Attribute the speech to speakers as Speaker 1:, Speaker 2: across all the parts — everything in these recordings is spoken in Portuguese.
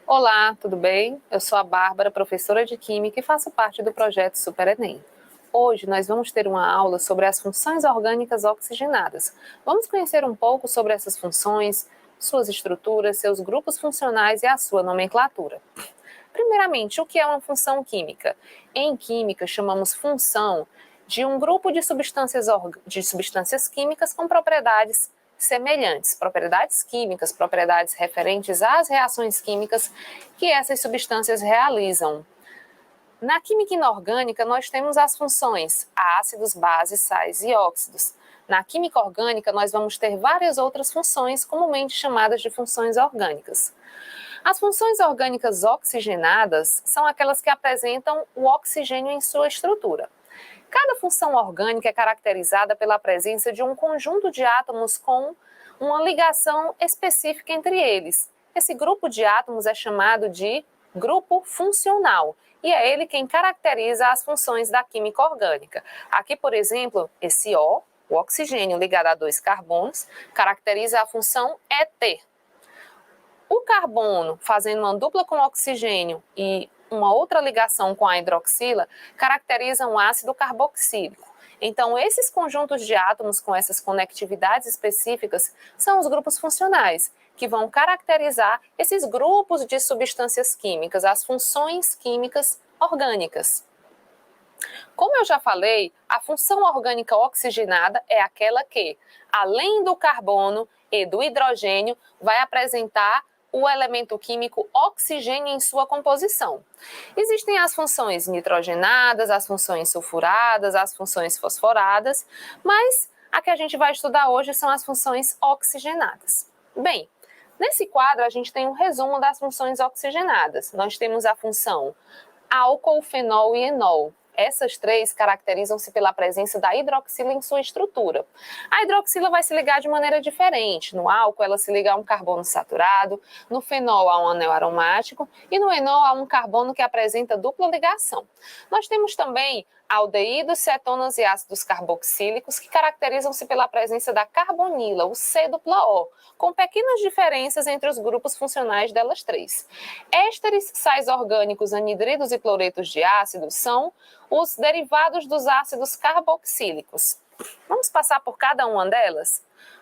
Speaker 1: Olá, tudo bem? Eu sou a Bárbara, professora de Química e faço parte do projeto Super Enem. Hoje nós vamos ter uma aula sobre as funções orgânicas oxigenadas. Vamos conhecer um pouco sobre essas funções, suas estruturas, seus grupos funcionais e a sua nomenclatura. Primeiramente, o que é uma função química? Em química, chamamos função de um grupo de substâncias químicas com propriedades semelhantes, propriedades químicas, propriedades referentes às reações químicas que essas substâncias realizam. Na química inorgânica, nós temos as funções ácidos, bases, sais e óxidos. Na química orgânica, nós vamos ter várias outras funções, comumente chamadas de funções orgânicas. As funções orgânicas oxigenadas são aquelas que apresentam o oxigênio em sua estrutura. Cada função orgânica é caracterizada pela presença de um conjunto de átomos com uma ligação específica entre eles. Esse grupo de átomos é chamado de grupo funcional e é ele quem caracteriza as funções da química orgânica. Aqui, por exemplo, esse O, o oxigênio ligado a dois carbonos, caracteriza a função ET. O carbono, fazendo uma dupla com o oxigênio e uma outra ligação com a hidroxila, caracteriza um ácido carboxílico. Então, esses conjuntos de átomos com essas conectividades específicas são os grupos funcionais, que vão caracterizar esses grupos de substâncias químicas, as funções químicas orgânicas. Como eu já falei, a função orgânica oxigenada é aquela que, além do carbono e do hidrogênio, vai apresentar o elemento químico oxigênio em sua composição. Existem as funções nitrogenadas, as funções sulfuradas, as funções fosforadas, mas a que a gente vai estudar hoje são as funções oxigenadas. Bem, nesse quadro a gente tem um resumo das funções oxigenadas. Nós temos a função álcool, fenol e enol. Essas três caracterizam-se pela presença da hidroxila em sua estrutura. A hidroxila vai se ligar de maneira diferente. No álcool, ela se liga a um carbono saturado, no fenol a um anel aromático e no enol a um carbono que apresenta dupla ligação. Nós temos também aldeídos, cetonas e ácidos carboxílicos que caracterizam-se pela presença da carbonila, o C-O, com pequenas diferenças entre os grupos funcionais delas três. Ésteres, sais orgânicos, anidridos e cloretos de ácido são os derivados dos ácidos carboxílicos. Vamos passar por cada uma delas?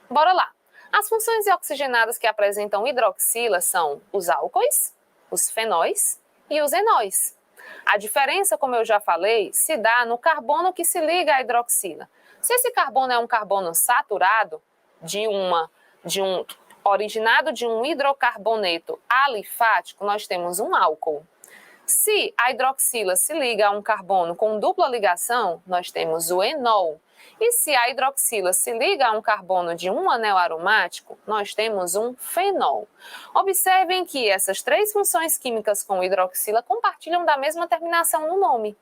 Speaker 1: Bora lá! As funções oxigenadas que apresentam hidroxila são os álcoois, os fenóis e os enóis. A diferença, como eu já falei, se dá no carbono que se liga à hidroxila. Se esse carbono é um carbono saturado, originado de um hidrocarboneto alifático, nós temos um álcool. Se a hidroxila se liga a um carbono com dupla ligação, nós temos o enol. E se a hidroxila se liga a um carbono de um anel aromático, nós temos um fenol. Observem que essas três funções químicas com hidroxila compartilham da mesma terminação no nome.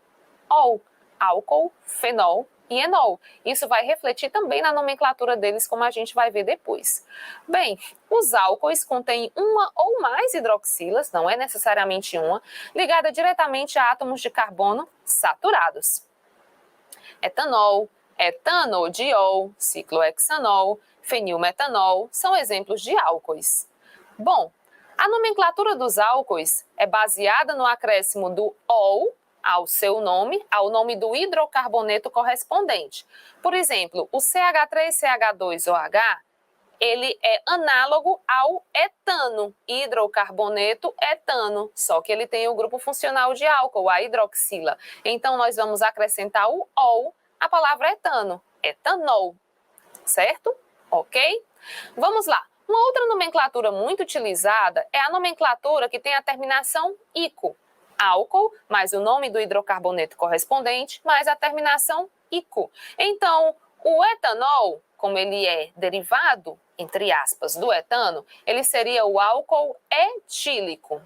Speaker 1: Ol, álcool, fenol e enol. Isso vai refletir também na nomenclatura deles, como a gente vai ver depois. Bem, os álcoois contêm uma ou mais hidroxilas, não é necessariamente uma, ligada diretamente a átomos de carbono saturados. Etanol, etanodiol, ciclohexanol, fenilmetanol são exemplos de álcoois. Bom, a nomenclatura dos álcoois é baseada no acréscimo do ol ao seu nome, ao nome do hidrocarboneto correspondente. Por exemplo, o CH3CH2OH, ele é análogo ao etano, hidrocarboneto etano, só que ele tem o grupo funcional de álcool, a hidroxila. Então, nós vamos acrescentar o ol à palavra etano, etanol, certo? Ok? Vamos lá. Uma outra nomenclatura muito utilizada é a nomenclatura que tem a terminação ico. Álcool, mais o nome do hidrocarboneto correspondente, mais a terminação ico. Então, o etanol, como ele é derivado, entre aspas, do etano, ele seria o álcool etílico.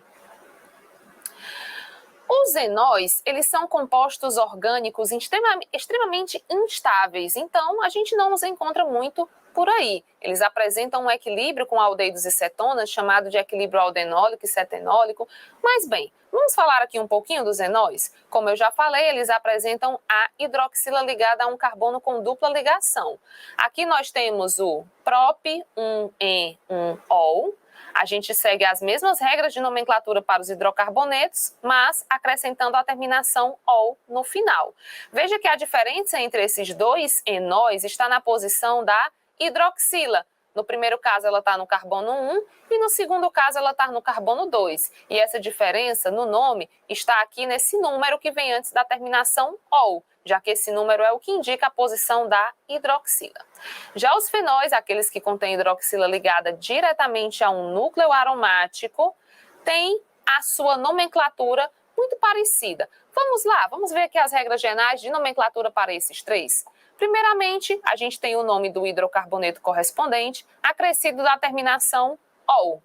Speaker 1: Os enóis, eles são compostos orgânicos extremamente instáveis, então a gente não os encontra muito por aí. Eles apresentam um equilíbrio com aldeídos e cetonas, chamado de equilíbrio aldenólico e cetenólico. Mas bem, vamos falar aqui um pouquinho dos enóis? Como eu já falei, eles apresentam a hidroxila ligada a um carbono com dupla ligação. Aqui nós temos o prop, 1 E, 1 OL, A gente segue as mesmas regras de nomenclatura para os hidrocarbonetos, mas acrescentando a terminação "ol" no final. Veja que a diferença entre esses dois enóis está na posição da hidroxila. No primeiro caso, ela está no carbono 1 e no segundo caso, ela está no carbono 2. E essa diferença no nome está aqui nesse número que vem antes da terminação "ol", já que esse número é o que indica a posição da hidroxila. Já os fenóis, aqueles que contêm hidroxila ligada diretamente a um núcleo aromático, têm a sua nomenclatura muito parecida. Vamos lá, vamos ver aqui as regras gerais de nomenclatura para esses três. Primeiramente, a gente tem o nome do hidrocarboneto correspondente, acrescido da terminação "ol".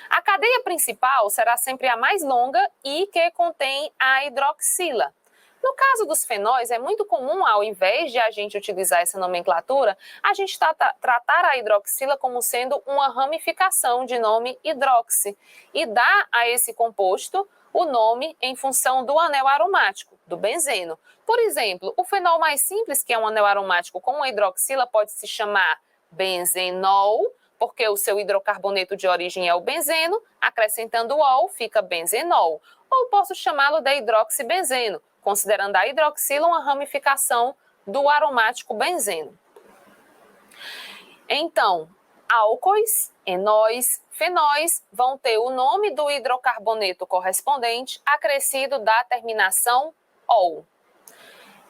Speaker 1: A cadeia principal será sempre a mais longa e que contém a hidroxila. No caso dos fenóis, é muito comum, ao invés de a gente utilizar essa nomenclatura, a gente tratar a hidroxila como sendo uma ramificação de nome hidroxi e dar a esse composto o nome em função do anel aromático, do benzeno. Por exemplo, o fenol mais simples, que é um anel aromático com uma hidroxila, pode se chamar benzenol, porque o seu hidrocarboneto de origem é o benzeno, acrescentando o "ol" fica benzenol. Ou posso chamá-lo de hidroxibenzeno, considerando a hidroxila uma ramificação do aromático benzeno. Então, álcoois, enóis, fenóis vão ter o nome do hidrocarboneto correspondente acrescido da terminação "ol".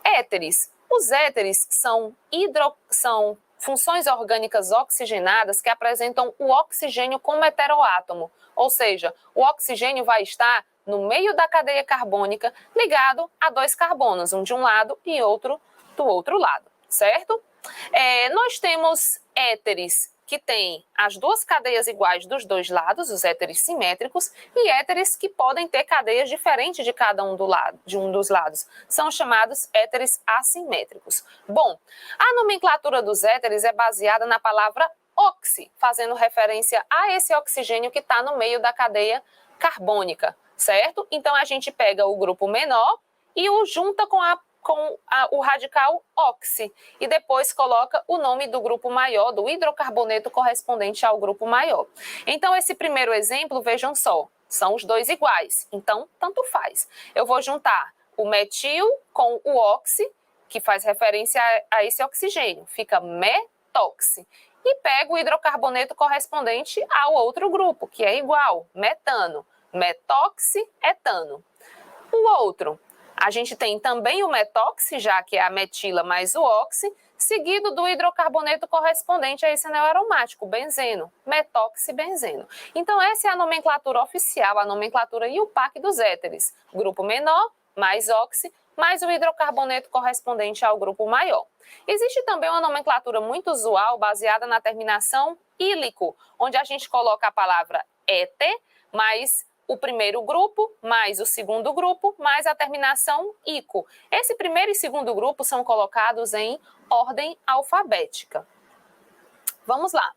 Speaker 1: Éteres. Os éteres são funções orgânicas oxigenadas que apresentam o oxigênio como heteroátomo, ou seja, o oxigênio vai estar no meio da cadeia carbônica ligado a dois carbonos, um de um lado e outro do outro lado, certo? Nós temos éteres que têm as duas cadeias iguais dos dois lados, os éteres simétricos, e éteres que podem ter cadeias diferentes de cada um dos lados. São chamados éteres assimétricos. Bom, a nomenclatura dos éteres é baseada na palavra oxi, fazendo referência a esse oxigênio que está no meio da cadeia carbônica, certo? Então, a gente pega o grupo menor e o junta com o radical oxi e depois coloca o nome do grupo maior, do hidrocarboneto correspondente ao grupo maior. Então, esse primeiro exemplo, vejam só, são os dois iguais, então tanto faz. Eu vou juntar o metil com o oxi, que faz referência a esse oxigênio, fica metoxi. E pego o hidrocarboneto correspondente ao outro grupo, que é igual, metano, metoxietano. O outro, a gente tem também o metoxi, já que é a metila mais o oxi, seguido do hidrocarboneto correspondente a esse anel aromático, benzeno, metoxibenzeno. Então, essa é a nomenclatura oficial, a nomenclatura IUPAC dos éteres. Grupo menor, mais oxi, mais o hidrocarboneto correspondente ao grupo maior. Existe também uma nomenclatura muito usual, baseada na terminação ílico, onde a gente coloca a palavra éter, mais o primeiro grupo, mais o segundo grupo, mais a terminação ico. Esse primeiro e segundo grupo são colocados em ordem alfabética. Vamos lá.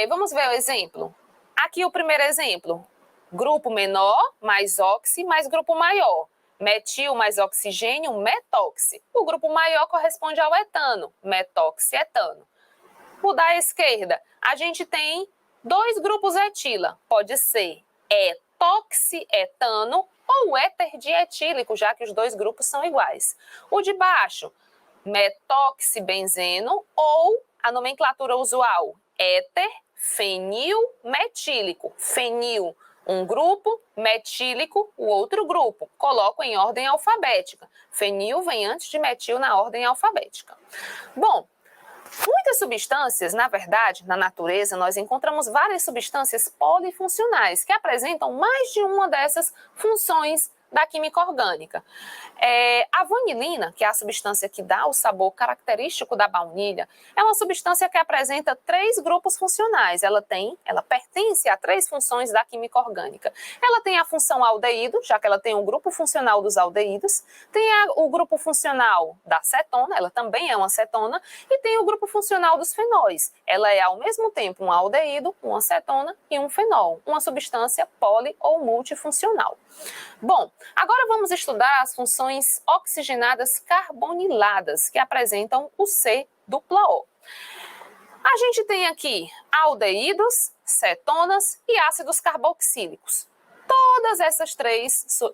Speaker 1: Vamos ver o exemplo. Aqui o primeiro exemplo. Grupo menor, mais oxi, mais grupo maior. Metil mais oxigênio, metoxi. O grupo maior corresponde ao etano, metoxietano. O da esquerda, a gente tem dois grupos etila. Pode ser etoxietano ou éter dietílico, já que os dois grupos são iguais. O de baixo, metoxibenzeno ou a nomenclatura usual, éter fenilmetílico. Fenil, um grupo, metílico, o outro grupo. Coloco em ordem alfabética. Fenil vem antes de metil na ordem alfabética. Bom, muitas substâncias, na verdade, na natureza, nós encontramos várias substâncias polifuncionais que apresentam mais de uma dessas funções da química orgânica. A vanilina, que é a substância que dá o sabor característico da baunilha, é uma substância que apresenta 3 grupos funcionais. Ela pertence a 3 funções da química orgânica. Ela tem a função aldeído, já que ela tem um grupo funcional dos aldeídos, tem o grupo funcional da cetona, ela também é uma cetona, e tem o grupo funcional dos fenóis. Ela é ao mesmo tempo um aldeído, uma cetona e um fenol, uma substância poli ou multifuncional. Bom, agora vamos estudar as funções oxigenadas carboniladas, que apresentam o C dupla O. A gente tem aqui aldeídos, cetonas e ácidos carboxílicos. Todas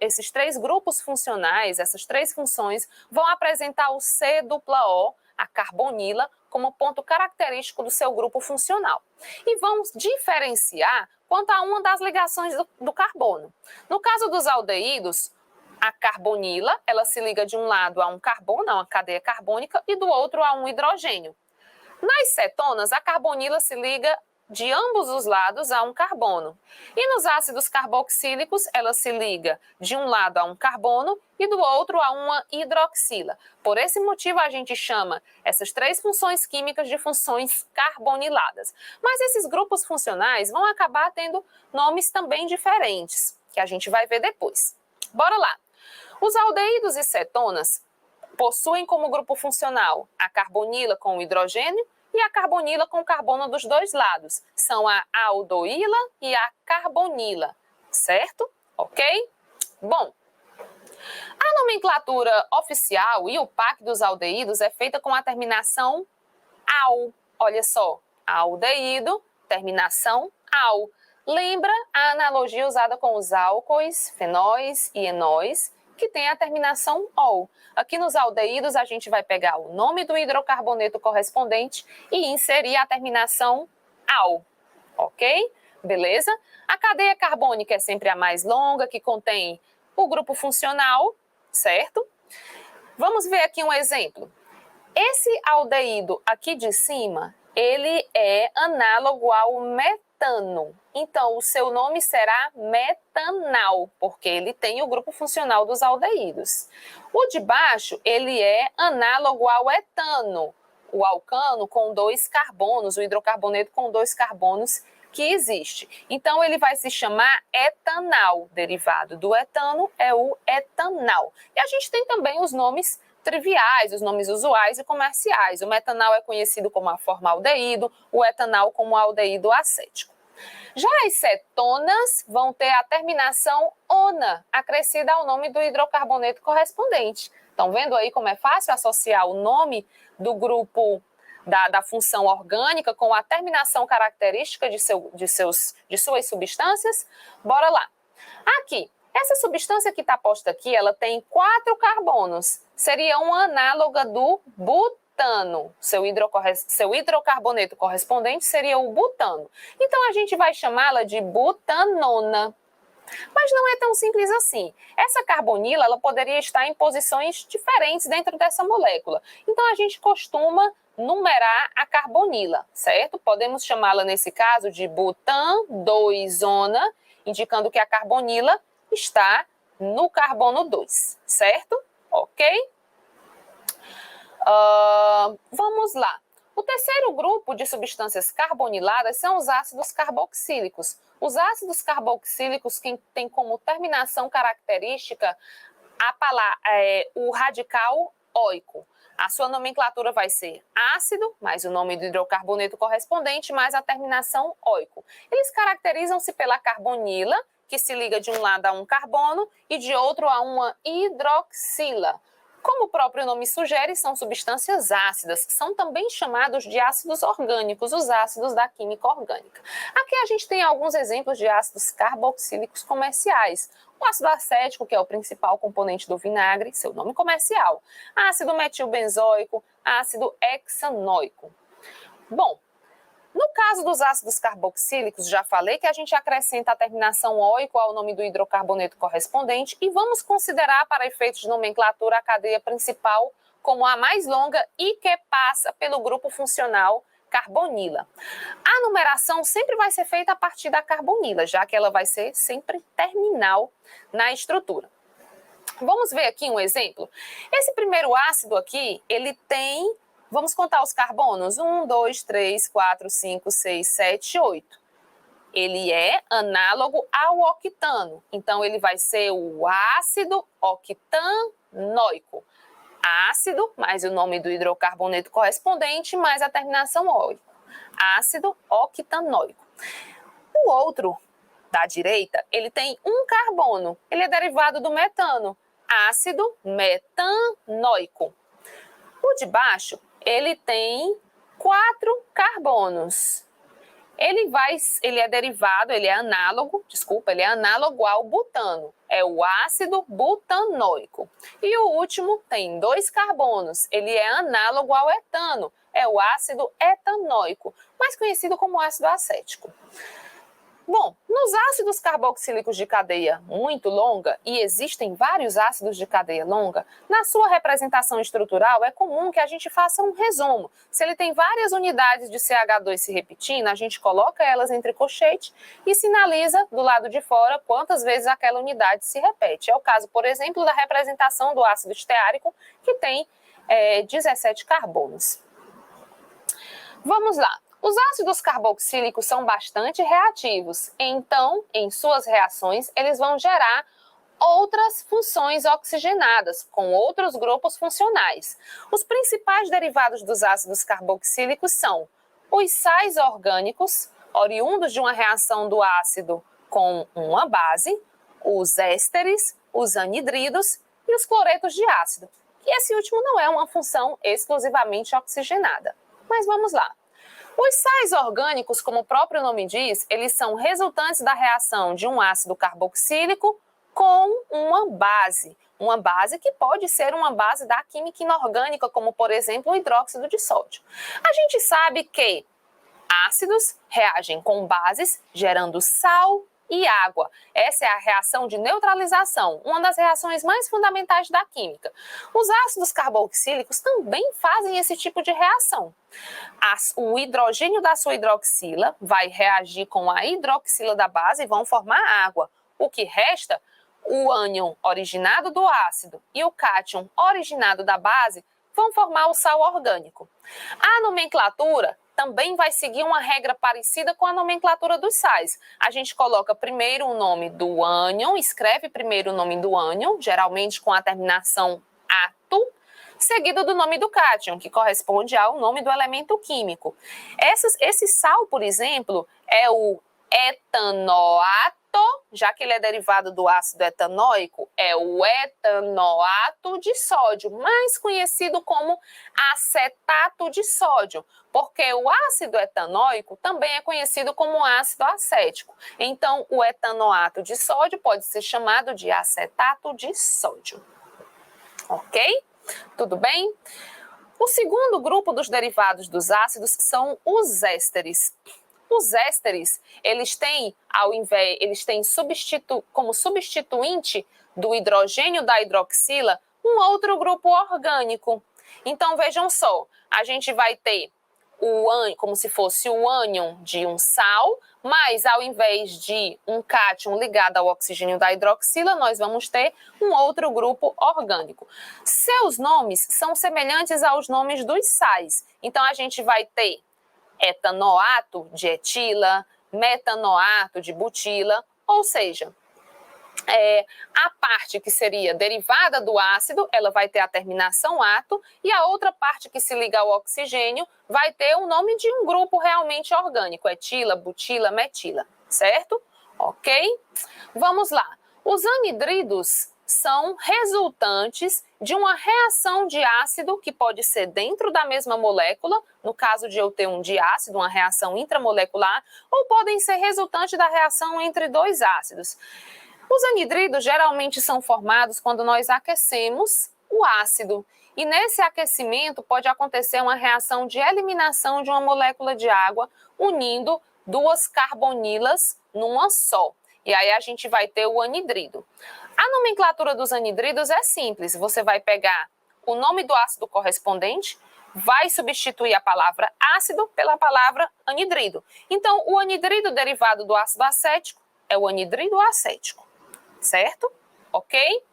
Speaker 1: esses três grupos funcionais, essas três funções, vão apresentar o C-O, a carbonila, como ponto característico do seu grupo funcional. E vão diferenciar quanto a uma das ligações do carbono. No caso dos aldeídos, a carbonila, ela se liga de um lado a um carbono, a uma cadeia carbônica, e do outro a um hidrogênio. Nas cetonas, a carbonila se liga de ambos os lados a um carbono. E nos ácidos carboxílicos, ela se liga de um lado a um carbono e do outro a uma hidroxila. Por esse motivo, a gente chama essas três funções químicas de funções carboniladas. Mas esses grupos funcionais vão acabar tendo nomes também diferentes, que a gente vai ver depois. Bora lá! Os aldeídos e cetonas possuem como grupo funcional a carbonila com o hidrogênio e a carbonila com o carbono dos dois lados. São a aldoíla e a carbonila, certo? Ok? Bom, a nomenclatura oficial e o PAC dos aldeídos é feita com a terminação -al. Olha só, aldeído, terminação -al. Lembra a analogia usada com os álcoois, fenóis e enóis, que tem a terminação -ol. Aqui nos aldeídos, a gente vai pegar o nome do hidrocarboneto correspondente e inserir a terminação -al, ok? Beleza? A cadeia carbônica é sempre a mais longa, que contém o grupo funcional, certo? Vamos ver aqui um exemplo. Esse aldeído aqui de cima, ele é análogo ao metano. Então, o seu nome será metanal, porque ele tem o grupo funcional dos aldeídos. O de baixo, ele é análogo ao etano, o alcano com 2 carbonos, o hidrocarboneto com 2 carbonos que existe. Então, ele vai se chamar etanal. Derivado do etano é o etanal. E a gente tem também os nomes triviais, os nomes usuais e comerciais. O metanal é conhecido como a formaldeído, o etanal como aldeído acético. Já as cetonas vão ter a terminação -ona, acrescida ao nome do hidrocarboneto correspondente. Estão vendo aí como é fácil associar o nome do grupo da função orgânica com a terminação característica de suas substâncias? Bora lá. Aqui, essa substância que está posta aqui, ela tem 4 carbonos. Seria uma análoga do butano. Seu hidrocarboneto correspondente seria o butano. Então, a gente vai chamá-la de butanona. Mas não é tão simples assim. Essa carbonila, ela poderia estar em posições diferentes dentro dessa molécula. Então, a gente costuma numerar a carbonila, certo? Podemos chamá-la, nesse caso, de butan-2-ona, indicando que a carbonila está no carbono 2, certo? Ok? Vamos lá. O terceiro grupo de substâncias carboniladas são os ácidos carboxílicos. Os ácidos carboxílicos têm como terminação característica o radical óico. A sua nomenclatura vai ser ácido, mais o nome do hidrocarboneto correspondente, mais a terminação óico. Eles caracterizam-se pela carbonila, que se liga de um lado a um carbono e de outro a uma hidroxila. Como o próprio nome sugere, são substâncias ácidas, são também chamados de ácidos orgânicos, os ácidos da química orgânica. Aqui a gente tem alguns exemplos de ácidos carboxílicos comerciais. O ácido acético, que é o principal componente do vinagre, seu nome comercial. Ácido metilbenzoico, ácido hexanoico. Bom, no caso dos ácidos carboxílicos, já falei que a gente acrescenta a terminação óico ao nome do hidrocarboneto correspondente e vamos considerar, para efeitos de nomenclatura, a cadeia principal como a mais longa e que passa pelo grupo funcional carbonila. A numeração sempre vai ser feita a partir da carbonila, já que ela vai ser sempre terminal na estrutura. Vamos ver aqui um exemplo. Esse primeiro ácido aqui, ele tem... Vamos contar os carbonos? 1, 2, 3, 4, 5, 6, 7, 8. Ele é análogo ao octano. Então, ele vai ser o ácido octanoico. Ácido, mais o nome do hidrocarboneto correspondente, mais a terminação óico. Ácido octanoico. O outro, da direita, ele tem um carbono. Ele é derivado do metano. Ácido metanoico. O de baixo, ele tem 4 carbonos. Ele é análogo ao butano. É o ácido butanoico. E o último tem 2 carbonos. Ele é análogo ao etano. É o ácido etanoico, mais conhecido como ácido acético. Bom, nos ácidos carboxílicos de cadeia muito longa, e existem vários ácidos de cadeia longa, na sua representação estrutural é comum que a gente faça um resumo. Se ele tem várias unidades de CH2 se repetindo, a gente coloca elas entre colchete e sinaliza do lado de fora quantas vezes aquela unidade se repete. É o caso, por exemplo, da representação do ácido esteárico, que tem 17 carbonos. Vamos lá. Os ácidos carboxílicos são bastante reativos, então, em suas reações, eles vão gerar outras funções oxigenadas, com outros grupos funcionais. Os principais derivados dos ácidos carboxílicos são os sais orgânicos, oriundos de uma reação do ácido com uma base, os ésteres, os anidridos e os cloretos de ácido. E esse último não é uma função exclusivamente oxigenada. Mas vamos lá. Os sais orgânicos, como o próprio nome diz, eles são resultantes da reação de um ácido carboxílico com uma base que pode ser uma base da química inorgânica, como, por exemplo, o hidróxido de sódio. A gente sabe que ácidos reagem com bases, gerando sal e água. Essa é a reação de neutralização, uma das reações mais fundamentais da química. Os ácidos carboxílicos também fazem esse tipo de reação. O hidrogênio da sua hidroxila vai reagir com a hidroxila da base e vão formar água. O que resta, o ânion originado do ácido e o cátion originado da base vão formar o sal orgânico. A nomenclatura também vai seguir uma regra parecida com a nomenclatura dos sais. A gente coloca primeiro o nome do ânion, escreve primeiro o nome do ânion, geralmente com a terminação ato, seguido do nome do cátion, que corresponde ao nome do elemento químico. Esse sal, por exemplo, é o etanoato, já que ele é derivado do ácido etanoico, é o etanoato de sódio, mais conhecido como acetato de sódio, porque o ácido etanoico também é conhecido como ácido acético. Então, o etanoato de sódio pode ser chamado de acetato de sódio. Ok? Tudo bem? O segundo grupo dos derivados dos ácidos são os ésteres. Os ésteres, eles têm como substituinte do hidrogênio da hidroxila um outro grupo orgânico. Então, vejam só, a gente vai ter como se fosse o ânion de um sal, mas ao invés de um cátion ligado ao oxigênio da hidroxila, nós vamos ter um outro grupo orgânico. Seus nomes são semelhantes aos nomes dos sais. Então, a gente vai ter etanoato de etila, metanoato de butila, ou seja, a parte que seria derivada do ácido, ela vai ter a terminação ato, e a outra parte que se liga ao oxigênio vai ter o nome de um grupo realmente orgânico, etila, butila, metila, certo? Ok? Vamos lá. Os anidridos são resultantes de uma reação de ácido que pode ser dentro da mesma molécula, no caso de eu ter um diácido, uma reação intramolecular, ou podem ser resultantes da reação entre dois ácidos. Os anidridos geralmente são formados quando nós aquecemos o ácido, e nesse aquecimento pode acontecer uma reação de eliminação de uma molécula de água, unindo duas carbonilas numa só. E aí a gente vai ter o anidrido. A nomenclatura dos anidridos é simples. Você vai pegar o nome do ácido correspondente, vai substituir a palavra ácido pela palavra anidrido. Então, o anidrido derivado do ácido acético é o anidrido acético, certo? Ok?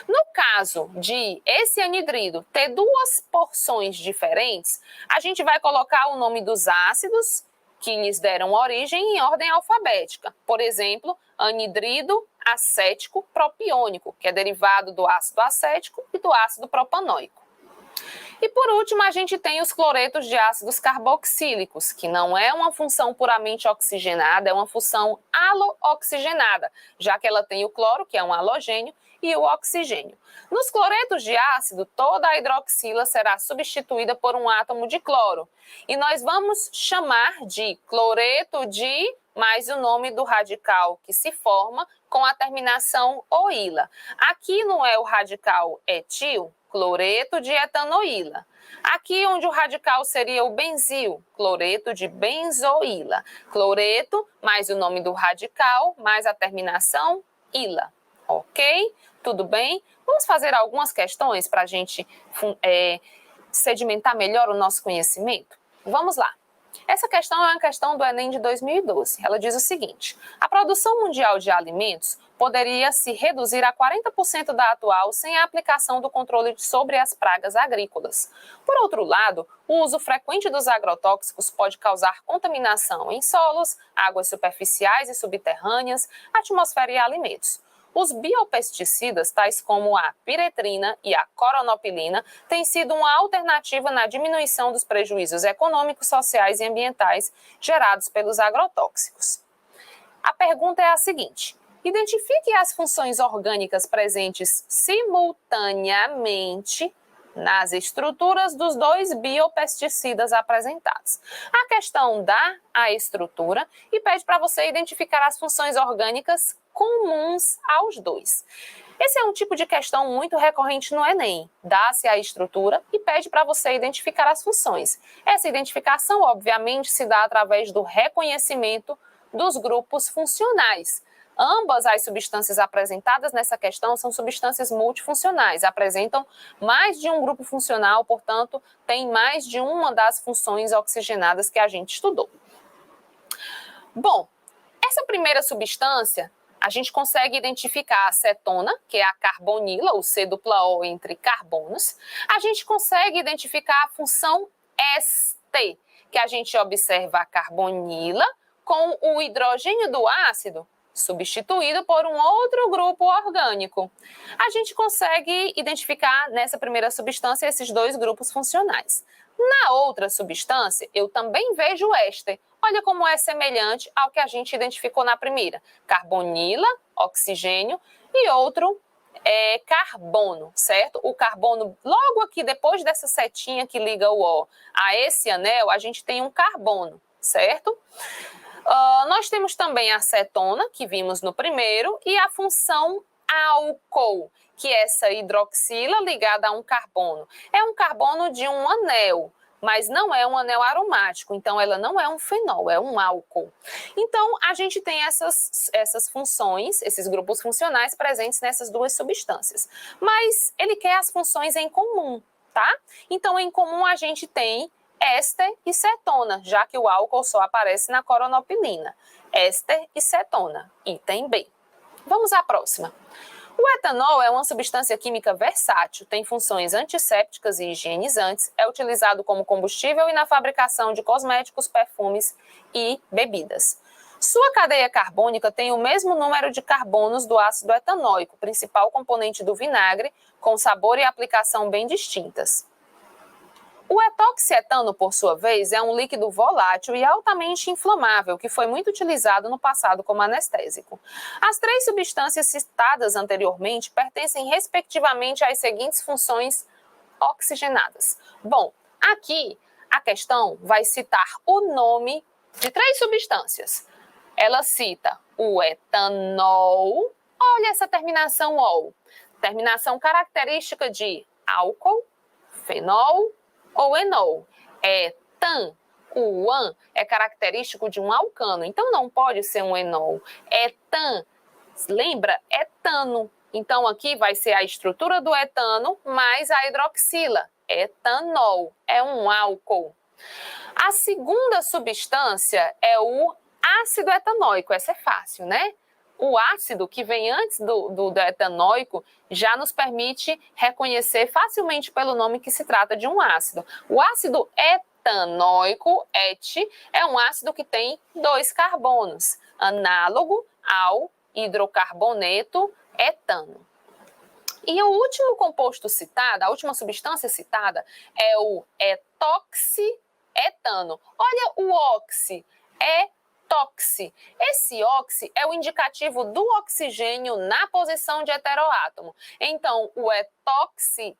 Speaker 1: No caso de esse anidrido ter duas porções diferentes, a gente vai colocar o nome dos ácidos que lhes deram origem em ordem alfabética. Por exemplo, anidrido acético propiônico, que é derivado do ácido acético e do ácido propanoico. E por último, a gente tem os cloretos de ácidos carboxílicos, que não é uma função puramente oxigenada, é uma função halooxigenada, já que ela tem o cloro, que é um halogênio, e o oxigênio. Nos cloretos de ácido, toda a hidroxila será substituída por um átomo de cloro. E nós vamos chamar de cloreto de mais o nome do radical que se forma com a terminação oíla. Aqui não é o radical etil, cloreto de etanoíla. Aqui onde o radical seria o benzil, cloreto de benzoíla. Cloreto mais o nome do radical mais a terminação ila. Ok? Tudo bem? Vamos fazer algumas questões para a gente sedimentar melhor o nosso conhecimento? Vamos lá. Essa questão é uma questão do Enem de 2012. Ela diz o seguinte: a produção mundial de alimentos poderia se reduzir a 40% da atual sem a aplicação do controle sobre as pragas agrícolas. Por outro lado, o uso frequente dos agrotóxicos pode causar contaminação em solos, águas superficiais e subterrâneas, atmosfera e alimentos. Os biopesticidas, tais como a piretrina e a coronopilina, têm sido uma alternativa na diminuição dos prejuízos econômicos, sociais e ambientais gerados pelos agrotóxicos. A pergunta é a seguinte: identifique as funções orgânicas presentes simultaneamente nas estruturas dos dois biopesticidas apresentados. A questão dá a estrutura e pede para você identificar as funções orgânicas comuns aos dois. Esse é um tipo de questão muito recorrente no Enem. Dá-se a estrutura e pede para você identificar as funções. Essa identificação, obviamente, se dá através do reconhecimento dos grupos funcionais. Ambas as substâncias apresentadas nessa questão são substâncias multifuncionais, apresentam mais de um grupo funcional, portanto, tem mais de uma das funções oxigenadas que a gente estudou. Bom, essa primeira substância, a gente consegue identificar a acetona, que é a carbonila, o C-O entre carbonos. A gente consegue identificar a função este, que a gente observa a carbonila com o hidrogênio do ácido substituído por um outro grupo orgânico. A gente consegue identificar nessa primeira substância esses dois grupos funcionais. Na outra substância, eu também vejo éster. Olha como é semelhante ao que a gente identificou na primeira. Carbonila, oxigênio, e outro carbono, certo? O carbono, logo aqui, depois dessa setinha que liga o O a esse anel, a gente tem um carbono, certo? Nós temos também a acetona, que vimos no primeiro, e a função álcool, que é essa hidroxila ligada a um carbono. É um carbono de um anel, mas não é um anel aromático, então ela não é um fenol, é um álcool. Então, a gente tem essas funções, esses grupos funcionais presentes nessas duas substâncias. Mas ele quer as funções em comum, tá? Então, em comum a gente tem éster e cetona, já que o álcool só aparece na coronopilina. Éster e cetona, item B. Vamos à próxima. O etanol é uma substância química versátil, tem funções antissépticas e higienizantes, é utilizado como combustível e na fabricação de cosméticos, perfumes e bebidas. Sua cadeia carbônica tem o mesmo número de carbonos do ácido etanóico, principal componente do vinagre, com sabor e aplicação bem distintas. O etoxietano, por sua vez, é um líquido volátil e altamente inflamável, que foi muito utilizado no passado como anestésico. As três substâncias citadas anteriormente pertencem respectivamente às seguintes funções oxigenadas. Bom, aqui a questão vai citar o nome de três substâncias. Ela cita o etanol, olha essa terminação ol, terminação característica de álcool, fenol ou enol. Etan, o an é característico de um alcano, então não pode ser um enol. Etan, lembra? Etano. Então aqui vai ser a estrutura do etano mais a hidroxila. Etanol é um álcool. A segunda substância é o ácido etanóico. Essa é fácil, né? O ácido que vem antes do etanóico já nos permite reconhecer facilmente pelo nome que se trata de um ácido. O ácido etanóico, ET, é um ácido que tem 2 carbonos, análogo ao hidrocarboneto etano. E o último composto citado, a última substância citada, é o etoxietano. Olha o oxi, é toxi. Esse oxi é o indicativo do oxigênio na posição de heteroátomo. Então, o etoxietano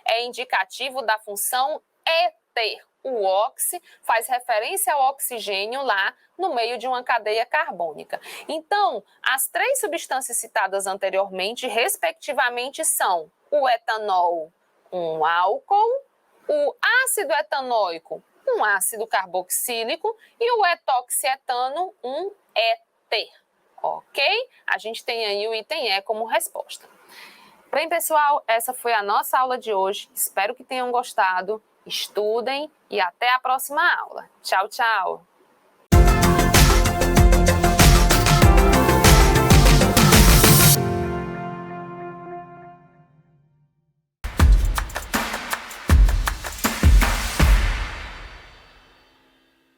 Speaker 1: é indicativo da função éter. O oxi faz referência ao oxigênio lá no meio de uma cadeia carbônica. Então, as três substâncias citadas anteriormente, respectivamente, são o etanol, um álcool, o ácido etanóico, um ácido carboxílico, e o etoxietano, um éter. Ok? A gente tem aí o item E como resposta. Bem, pessoal, essa foi a nossa aula de hoje. Espero que tenham gostado. Estudem e até a próxima aula. Tchau, tchau!